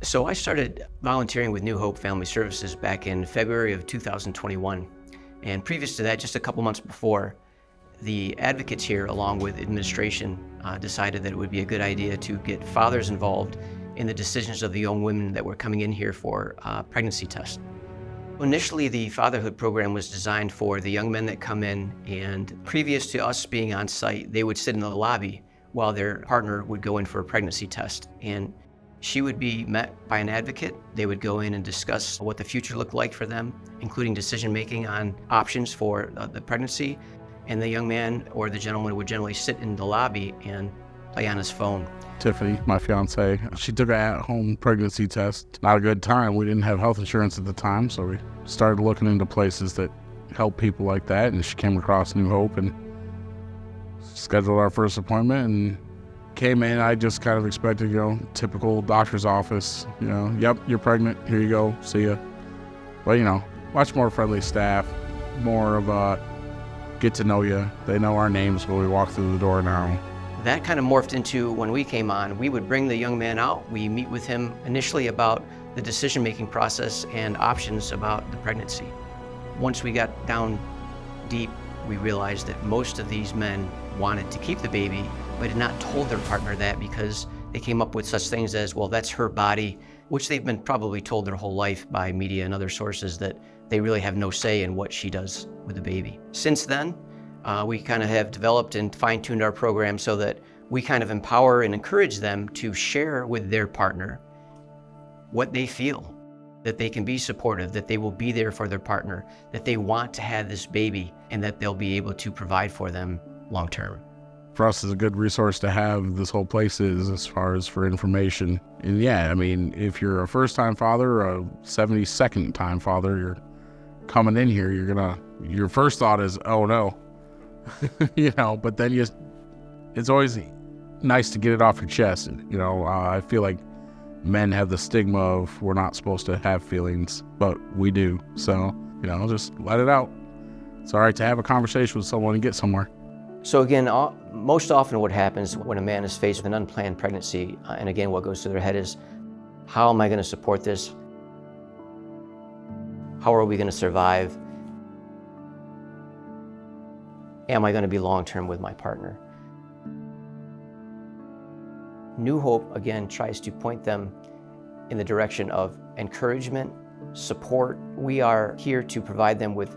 So I started volunteering with New Hope Family Services back in February of 2021. And previous to that, just a couple months before, the advocates here, along with administration, decided that it would be a good idea to get fathers involved in the decisions of the young women that were coming in here for pregnancy tests. Initially, the fatherhood program was designed for the young men that come in, and previous to us being on site, they would sit in the lobby while their partner would go in for a pregnancy test. And she would be met by an advocate. They would go in and discuss what the future looked like for them, including decision-making on options for the pregnancy. And the young man or the gentleman would generally sit in the lobby and play on his phone. Tiffany, my fiance, she took an at-home pregnancy test. Not a good time. We didn't have health insurance at the time, so we started looking into places that help people like that, and she came across New Hope and scheduled our first appointment and came in. I just kind of expected, typical doctor's office, yep, you're pregnant, here you go, see ya. But, much more friendly staff, more of a get to know you. They know our names when we walk through the door now. That kind of morphed into when we came on, we would bring the young man out. We meet with him initially about the decision-making process and options about the pregnancy. Once we got down deep, we realized that most of these men wanted to keep the baby, but had not told their partner that because they came up with such things as, well, that's her body, which they've been probably told their whole life by media and other sources that they really have no say in what she does with the baby. Since then, we kind of have developed and fine-tuned our program so that we kind of empower and encourage them to share with their partner what they feel, that they can be supportive, that they will be there for their partner, that they want to have this baby, and that they'll be able to provide for them long-term. For us, it's a good resource to have. This whole place is, as far as for information. And yeah, if you're a first-time father or a 72nd time father, you're coming in here, your first thought is, oh no. But then it's always nice to get it off your chest. I feel like men have the stigma of we're not supposed to have feelings, but we do. So, just let it out. It's all right to have a conversation with someone and get somewhere. So again, most often what happens when a man is faced with an unplanned pregnancy, and again, what goes through their head is, how am I going to support this? How are we going to survive? Am I going to be long-term with my partner? New Hope, again, tries to point them in the direction of encouragement, support. We are here to provide them with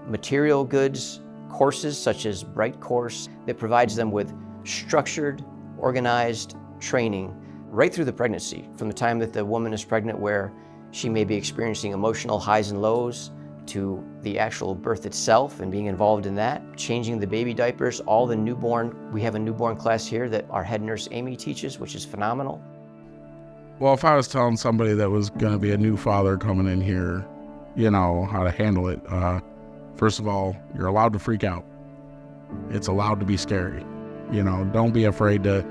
material goods, courses such as Bright Course that provides them with structured, organized training right through the pregnancy, from the time that the woman is pregnant where she may be experiencing emotional highs and lows, to the actual birth itself and being involved in that, changing the baby diapers, all the newborn. We have a newborn class here that our head nurse Amy teaches, which is phenomenal. Well, if I was telling somebody that was going to be a new father coming in here, how to handle it, first of all, you're allowed to freak out. It's allowed to be scary. Don't be afraid to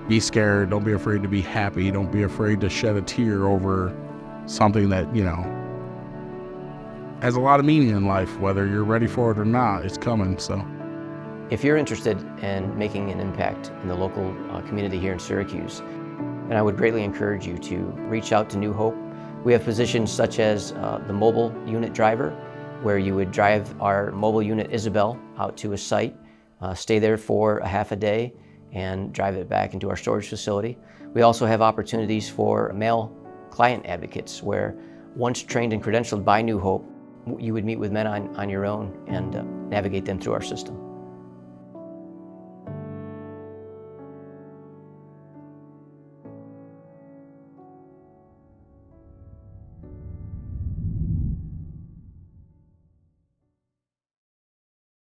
be scared. Don't be afraid to be happy. Don't be afraid to shed a tear over something that, has a lot of meaning in life. Whether you're ready for it or not, it's coming. So if you're interested in making an impact in the local community here in Syracuse, then I would greatly encourage you to reach out to New Hope. We have positions such as the mobile unit driver, where you would drive our mobile unit Isabel out to a site, stay there for a half a day, and drive it back into our storage facility. We also have opportunities for male client advocates, where once trained and credentialed by New Hope, you would meet with men on your own and navigate them through our system.